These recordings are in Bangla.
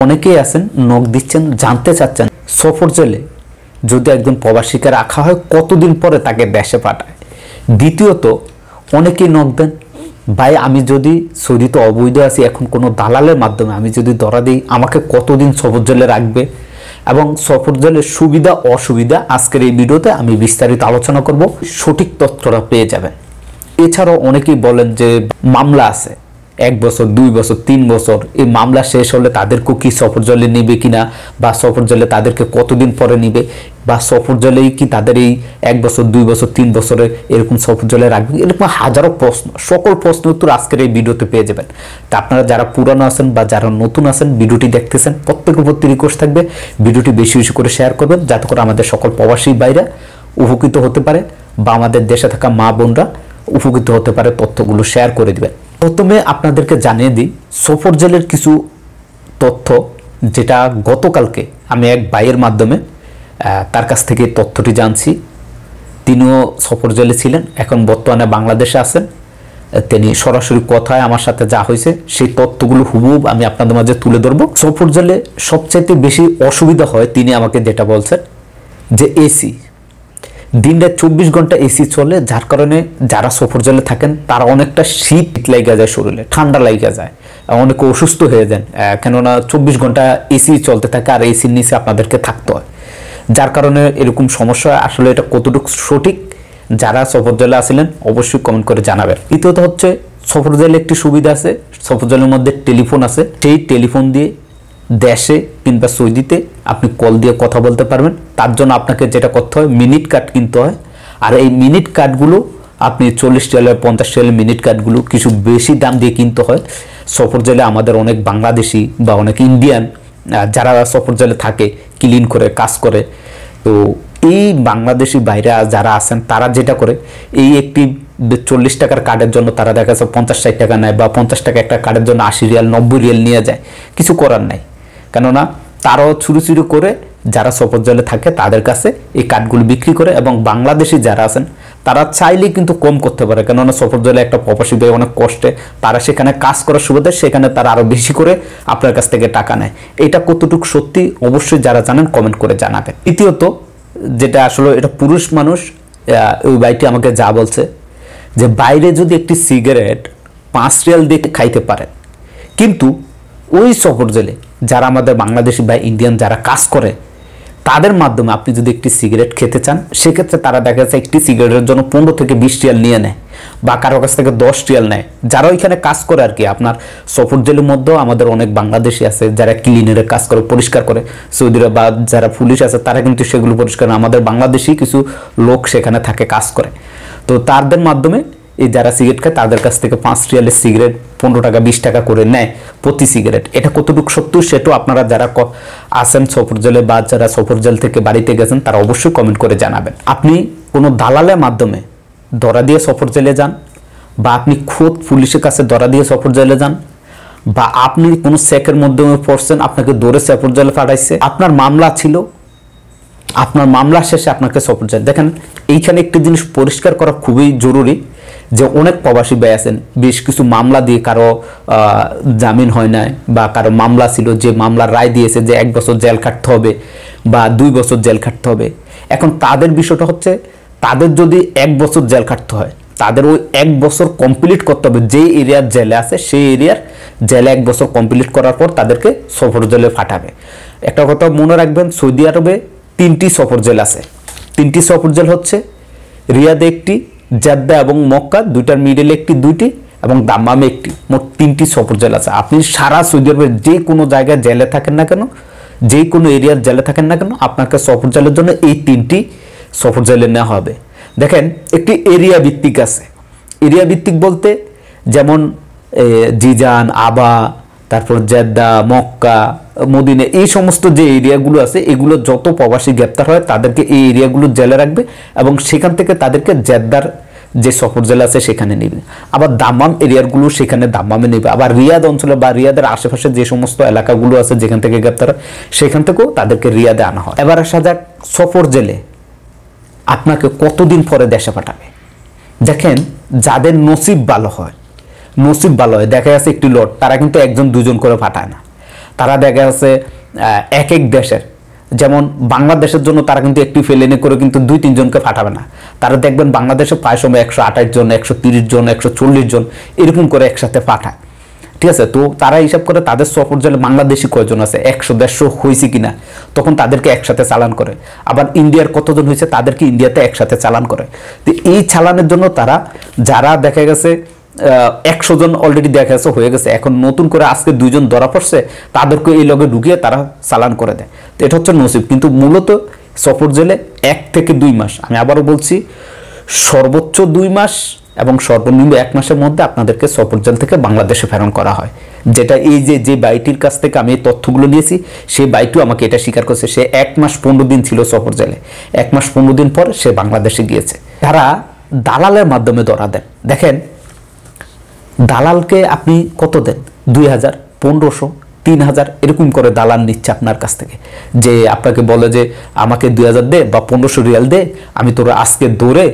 অনেকেই আছেন নক দিচ্ছেন, জানতে চাচ্ছেন সফর জেলে যদি একজন প্রবাসীকে রাখা হয় কতদিন পরে তাকে দেশে পাঠায়। দ্বিতীয়ত অনেকেই নক দেন, ভাই আমি যদি সৌদিতে অবৈধ আছি, এখন কোনো দালালের মাধ্যমে আমি যদি ধরা দিই আমাকে কতদিন সফর জেলে রাখবে এবং সফর জেলের সুবিধা অসুবিধা আজকের এই ভিডিওতে আমি বিস্তারিত আলোচনা করব, সঠিক তথ্যটা পেয়ে যাবেন। এছাড়াও অনেকেই বলেন যে মামলা আছে 1 বছর 2 বছর 3 বছর, এই মামলা শেষ হলে তাদেরকেও কি সফর জেলে নিবে কিনা, বা সফর জেলে তাদেরকে কতদিন পরে নিবে, বা সফর জেলেই কি তাদের এই 1 বছর 2 বছর 3 বছরে এরকম সফর জেলে রাখবে। এরকম হাজারো প্রশ্ন, সকল প্রশ্নের উত্তর আজকের এই ভিডিওতে পেয়ে যাবেন। তা আপনারা যারা পুরানো আছেন বা যারা নতুন আছেন ভিডিওটি দেখতেছেন, প্রত্যেকের প্রতি রিকোয়েস্ট থাকবে ভিডিওটি বেশি বেশি করে শেয়ার করবেন, যাতে করে আমাদের সকল প্রবাসী ভাইরা উপকৃত হতে পারে বা আমাদের দেশে থাকা মা বোনরা উপকৃত হতে পারে। তথ্যগুলো শেয়ার করে দিবেন। প্রথমে আপনাদেরকে জানিয়ে দিই সফর জেলের কিছু তথ্য, যেটা গতকালকে আমি এক ভাইয়ের মাধ্যমে তার কাছ থেকে তথ্যটি জানছি। তিনিও সফর জেলে ছিলেন, এখন বর্তমানে বাংলাদেশে আছেন। তিনি সরাসরি কথায় আমার সাথে যা হয়েছে সেই তথ্যগুলো হুবহুব আমি আপনাদের মাঝে তুলে ধরবো। সফর জেলে সবচাইতে বেশি অসুবিধা হয়, তিনি আমাকে যেটা বলছেন যে এসি দিনরাত 24 ঘন্টা এসি চলে, যার কারণে যারা সফর জেলে থাকেন তারা অনেকটা শীত লাগা যায়, শরীরে ঠান্ডা লাগা যায়, অনেকে অসুস্থ হয়ে যান, কেননা 24 ঘন্টা এসি চলতে থাকে আর এসির নিচে আপনাদেরকে থাকতে হয়, যার কারণে এরকম সমস্যা। আসলে এটা কতটুকু সঠিক, যারা সফর জেলে আসলেন অবশ্যই কমেন্ট করে জানাবেন। দ্বিতীয়ত হচ্ছে সফর জেলে একটি সুবিধা আছে, সফর জেলের মধ্যে টেলিফোন আছে। সেই টেলিফোন দিয়ে দেশে কিংবা সৌদিতে আপনি কল দিয়ে কথা বলতে পারবেন। তার জন্য আপনাকে যেটা করতে হয়, মিনিট কার্ড কিনতে হয়। আর এই মিনিট কার্ডগুলো আপনি 40 রিয়াল 50 রিয়াল মিনিট কার্ডগুলো কিছু বেশি দাম দিয়ে কিনতে হয়। সফর জেলে আমাদের অনেক বাংলাদেশি বা অনেক ইন্ডিয়ান যারা সফর জেলে থাকে, ক্লিন করে কাজ করে, তো এই বাংলাদেশি বাইরে যারা আছেন তারা যেটা করে, এই একটি 40 টাকার কার্ডের জন্য তারা দেখা যাচ্ছে 50-60 টাকা নেয়, বা 50 টাকা একটা কার্ডের জন্য 80 রিয়াল 90 রিয়াল নিয়ে যায়। কিছু করার নাই, কেননা তারাও চুরি চুরি করে যারা সফর জেলে থাকে তাদের কাছে এই কার্ডগুলো বিক্রি করে। এবং বাংলাদেশি যারা আছেন তারা চাইলেই কিন্তু কম করতে পারে, কেননা সফর জেলে একটা প্রবাসী ভাই অনেক কষ্টে তারা সেখানে কাজ করার সুবাদে সেখানে তারা আরও বেশি করে আপনার কাছ থেকে টাকা নেয়। এটা কতটুকু সত্যি অবশ্যই যারা জানেন কমেন্ট করে জানাবেন। তৃতীয়ত যেটা আসলে এটা পুরুষ মানুষ, ওই ভাইটি আমাকে যা বলছে যে বাইরে যদি একটি সিগারেট 5 রিয়াল দিয়ে খাইতে পারেন, কিন্তু ওই সফর জেলে যারা আমাদের বাংলাদেশি বা ইন্ডিয়ান যারা কাজ করে তাদের মাধ্যমে আপনি যদি একটি সিগারেট খেতে চান, সেক্ষেত্রে তারা দেখা যাচ্ছে একটি সিগারেটের জন্য 15 থেকে 20 রিয়াল নিয়ে নেয়, বা কারো কাছ থেকে 10 রিয়াল নেয়, যারা ওইখানে কাজ করে আর কি। আপনার সফর জেলের মধ্যেও আমাদের অনেক বাংলাদেশি আছে যারা ক্লিনারের কাজ করে, পরিষ্কার করে। সৌদিরা বা যারা পুলিশ আছে তারা কিন্তু সেগুলো পরিষ্কার, আমাদের বাংলাদেশি কিছু লোক সেখানে থাকে কাজ করে। তো তাদের মাধ্যমে এই যারা সিগারেট খায় তাদের কাছ থেকে 5 রিয়ালের সিগারেট 15 টাকা 20 টাকা করে নেয় প্রতি সিগারেট। এটা কতটুকু সত্য সেটাও আপনারা যারা আসেন সফর জেলে বা যারা সফর জেল থেকে বাড়িতে গেছেন তারা অবশ্যই কমেন্ট করে জানাবেন। আপনি কোনো দালালের মাধ্যমে ধরা দিয়ে সফর জেলে যান, বা আপনি খোদ পুলিশের কাছে ধরা দিয়ে সফর জেলে যান, বা আপনি কোনো চেকের মাধ্যমে পড়ছেন আপনাকে ধরে সফর জেলে পাঠাইছে, আপনার মামলা ছিল, আপনার মামলা শেষে আপনাকে সফর জেলে। দেখেন এইখানে একটি জিনিস পরিষ্কার করা খুবই জরুরি, যে অনেক প্রবাসী ভাই আছেন বেশ কিছু মামলা দিয়ে কারো জামিন হয় নাই, বা কারো মামলা ছিল যে মামলার রায় দিয়েছে যে 1 বছর জেল খাটতে হবে বা 2 বছর জেল খাটতে হবে। এখন তাদের বিষয়টা হচ্ছে, তাদের যদি 1 বছর জেল খাটতে হয় তাদের ওই 1 বছর কমপ্লিট করতে হবে। যে এরিয়ার জেলে আছে সেই এরিয়ার জেলে 1 বছর কমপ্লিট করার পর তাদেরকে সফর জেলে পাঠাবে। একটা কথা মনে রাখবেন, সৌদি আরবে 3টি সফর জেল আছে। 3টি সফর জেল হচ্ছে রিয়াদে একটি, জেদ্দা এবং মক্কা দুইটার মিডলে একটি, 2টি, এবং দাম্মামে একটি, মোট 3টি সফর জেল আছে। আপনি সারা সৌদি আরবের যে কোনো জায়গায় জেলে থাকেন না কেন, যে কোনো এরিয়ার জেলে থাকেন না কেন, আপনাকে সফর জেলের জন্য এই 3টি সফর জেলে নেওয়া হবে। দেখেন একটি এরিয়া ভিত্তিক আছে। এরিয়া ভিত্তিক বলতে যেমন জিজান, আবা, তারপর জেদ্দা, মক্কা, মদিনা, এই সমস্ত যে এরিয়াগুলো আছে এগুলো যত প্রবাসী গ্রেপ্তার হয় তাদেরকে এই এরিয়াগুলো জেলে রাখবে, এবং সেখান থেকে তাদেরকে জেদ্দার যে সফর জেলা আছে সেখানে নেবে। আবার দাম্মাম এরিয়াগুলো সেখানে দাম্মামে নেবে। আবার রিয়াদ অঞ্চলে বা রিয়াদের আশেপাশে যে সমস্ত এলাকাগুলো আছে যেখান থেকে গ্রেপ্তার হয় সেখান থেকেও তাদেরকে রিয়াদে আনা হয়। এবার আসা যাক সফর জেলে আপনাকে কতদিন পরে দেশে পাঠাবে। দেখেন যাদের নসিব ভালো হয়, দেখা যাচ্ছে একটি লট তারা কিন্তু 1-2 জন করে পাঠায় না, তারা দেখা যাচ্ছে এক এক দেশের, যেমন বাংলাদেশের জন্য তারা কিন্তু একটি প্লেনে করে কিন্তু 2-3 জনকে পাঠাবে না, তারা দেখবেন বাংলাদেশে প্রায় সময় 128 জন, 130 জন, 140 জন এরকম করে একসাথে পাঠায়। ঠিক আছে, তো তারা হিসাব করে তাদের সফর জেলে বাংলাদেশি কয়জন আছে, 100-150 হয়েছে কিনা, তখন তাদেরকে একসাথে চালান করে। আবার ইন্ডিয়ার কতজন হয়েছে তাদেরকে ইন্ডিয়াতে একসাথে চালান করে। তো এই চালানের জন্য তারা যারা দেখা গেছে 100 জন অলরেডি দেখা গেছে হয়ে গেছে, এখন নতুন করে আজকে 2 জন ধরা পড়ছে, তাদেরকে এই লগে ঢুকিয়ে তারা চালান করে দেয়। তো এটা হচ্ছে নসিব। কিন্তু মূলত সফর জেলে 1 থেকে 2 মাস, আমি আবারও বলছি সর্বোচ্চ 2 মাস এবং সর্বনিম্ন 1 মাসের মধ্যে আপনাদেরকে সফর জেল থেকে বাংলাদেশে প্রেরণ করা হয়। যেটা এই যে বাইটির কাছ থেকে আমি এই তথ্যগুলো নিয়েছি, সেই বাইটিও আমাকে এটা স্বীকার করছে। সে 1 মাস 15 দিন ছিল সফর জেলে, 1 মাস 15 দিন পর সে বাংলাদেশে গিয়েছে। তারা দালালের মাধ্যমে ধরা দেন। দেখেন, দালালকে আপনি কত দেন, 2000, 1500, 3000 এরকম করে দালাল নিচ্ছে আপনার কাছ থেকে। যে আপনাকে বলে যে আমাকে 2000 দে বা 1500 রিয়াল দে, আমি তোরা আজকে দৌড়ে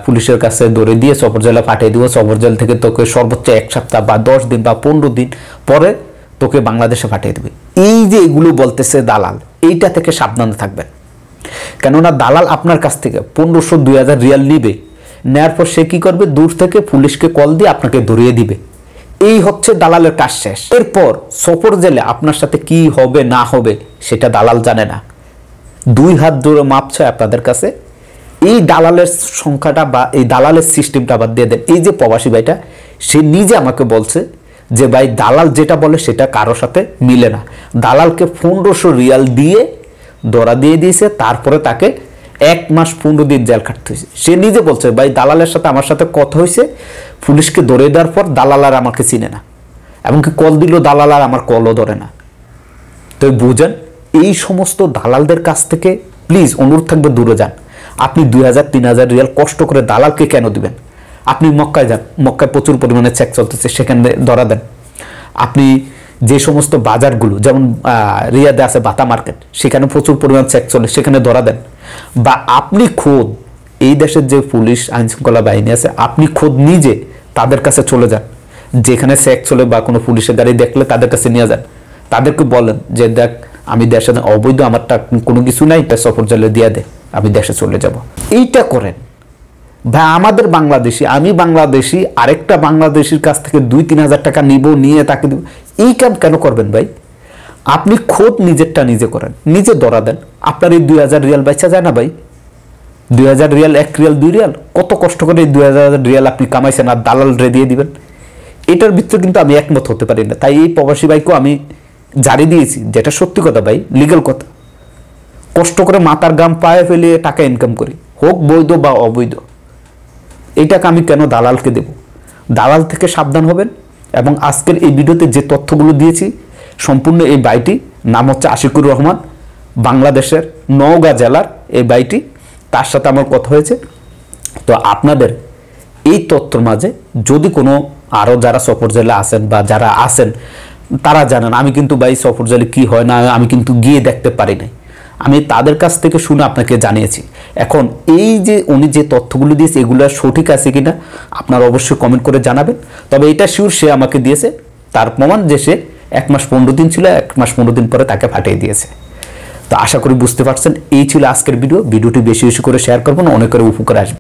পুলিশের কাছে দৌড়ে দিয়ে সফর জেলে পাঠিয়ে দিব, সফর জেল থেকে তোকে সর্বোচ্চ 1 সপ্তাহ বা 10 দিন বা 15 দিন পরে তোকে বাংলাদেশে পাঠিয়ে দেবে। এই যে এগুলো বলতেছে দালাল, এইটা থেকে সাবধানে থাকবেন। কেননা দালাল আপনার কাছ থেকে 1500-2000 রিয়াল নিবে, নেওয়ার পর সে কি করবে, দূর থেকে পুলিশকে কল দিয়ে আপনাকে ধরিয়ে দিবে। এই হচ্ছে দালালের কাজ শেষ। এরপর সফর জেলে আপনার সাথে কি হবে না হবে সেটা দালাল জানে না। 2 হাত ধরে মাপছে আপনাদের কাছে। এই দালালের সংখ্যাটা বা এই দালালের সিস্টেমটা বাদ দিয়ে দেন। এই যে প্রবাসী ভাইটা, সে নিজে আমাকে বলছে যে ভাই দালাল যেটা বলে সেটা কারো সাথে মিলে না। দালালকে 1500 রিয়াল দিয়ে ধরা দিয়ে দিয়েছে, তারপরে তাকে 1 মাস 15 দিন জেল খাটতে হয়েছে। সে নিজে বলছে ভাই দালালের সাথে আমার সাথে কথা হয়েছে, পুলিশকে ধরে দেওয়ার পর দালাল আর আমাকে চিনে না, এমনকি কল দিল দালাল আর আমার কলও ধরে না। তো বুঝেন, এই সমস্ত দালালদের কাছ থেকে প্লিজ অনুরোধ থাকবে দূরে যান। আপনি 2000-3000 রিয়াল কষ্ট করে দালালকে কেন দিবেন? আপনি মক্কায় যান, মক্কায় প্রচুর পরিমাণে চেক চলতেছে, সেখানে ধরা দেন। আপনি যে সমস্ত বাজারগুলো, যেমন রিয়াদে আছে বাতা মার্কেট, সেখানে প্রচুর পরিমাণ চেক চলে, সেখানে ধরা দেন। বা আপনি খোদ এই দেশের যে পুলিশ আইনশৃঙ্খলা বাহিনী আছে, আপনি খোদ নিজে তাদের কাছে চলে যান, যেখানে চেক চলে বা কোনো পুলিশের গাড়ি দেখলে তাদের কাছে নিয়ে যান। তাদেরকে বলেন যে দেখ আমি দেশে অবৈধ, আমারটা কোনো কিছু নাই, তাই সফর জেলে দিয়ে দে, আমি দেশে চলে যাব। এইটা করেন ভাই। আমাদের বাংলাদেশি, আমি বাংলাদেশি, আরেকটা বাংলাদেশির কাছ থেকে 2-3 হাজার টাকা নিব, নিয়ে তাকে দিব, এই কাম কেন করবেন ভাই? আপনি খোদ নিজেরটা নিজে করেন, নিজে ধরা দেন। আপনার এই 2000 রিয়াল বেচা যায় না ভাই? 2000 রিয়াল, 1 রিয়াল, 2 রিয়াল, কত কষ্ট করে এই 2000 রিয়াল আপনি কামাইছেন আর দালাল রে দিয়ে দিবেন? এটার ভিতরে কিন্তু আমি একমত হতে পারি না। তাই এই প্রবাসী ভাইকেও আমি জারি দিয়েছি, যেটা সত্যি কথা ভাই, লিগ্যাল কথা। কষ্ট করে মাথার গাম পায়ে ফেলিয়ে টাকা ইনকাম করি, হোক বৈধ বা অবৈধ, এইটাকে আমি কেন দালালকে দেব? দালাল থেকে সাবধান হবেন। এবং আজকের এই ভিডিওতে যে তথ্যগুলো দিয়েছি, সম্পূর্ণ এই বাইটি নাম হচ্ছে আশিকুর রহমান, বাংলাদেশের নওগাঁ জেলার এই বাইটি, তার সাথে আমার কথা হয়েছে। তো আপনাদের এই তথ্যর মাঝে যদি কোনো আরও যারা সফর জেলে আছেন বা যারা আছেন তারা জানেন, আমি কিন্তু ভাই সফর জেলে কী হয় না আমি কিন্তু গিয়ে দেখতে পারি নাই, আমি তাদের কাছ থেকে শুনে আপনাকে জানিয়েছি। এখন এই যে উনি যে তথ্যগুলো দিয়েছে এগুলো সঠিক আছে কিনা আপনারা অবশ্যই কমেন্ট করে জানাবেন। তবে এটা শিওর সে আমাকে দিয়েছে, তার প্রমাণ যে সে 1 মাস 15 দিন ছিল, 1 মাস 15 দিন পরে তাকে পাঠিয়ে দিয়েছে। তো আশা করি বুঝতে পারছেন। এই ছিল আজকের ভিডিওটি বেশি বেশি করে শেয়ার করবেন, অনেকের উপকার আসবে।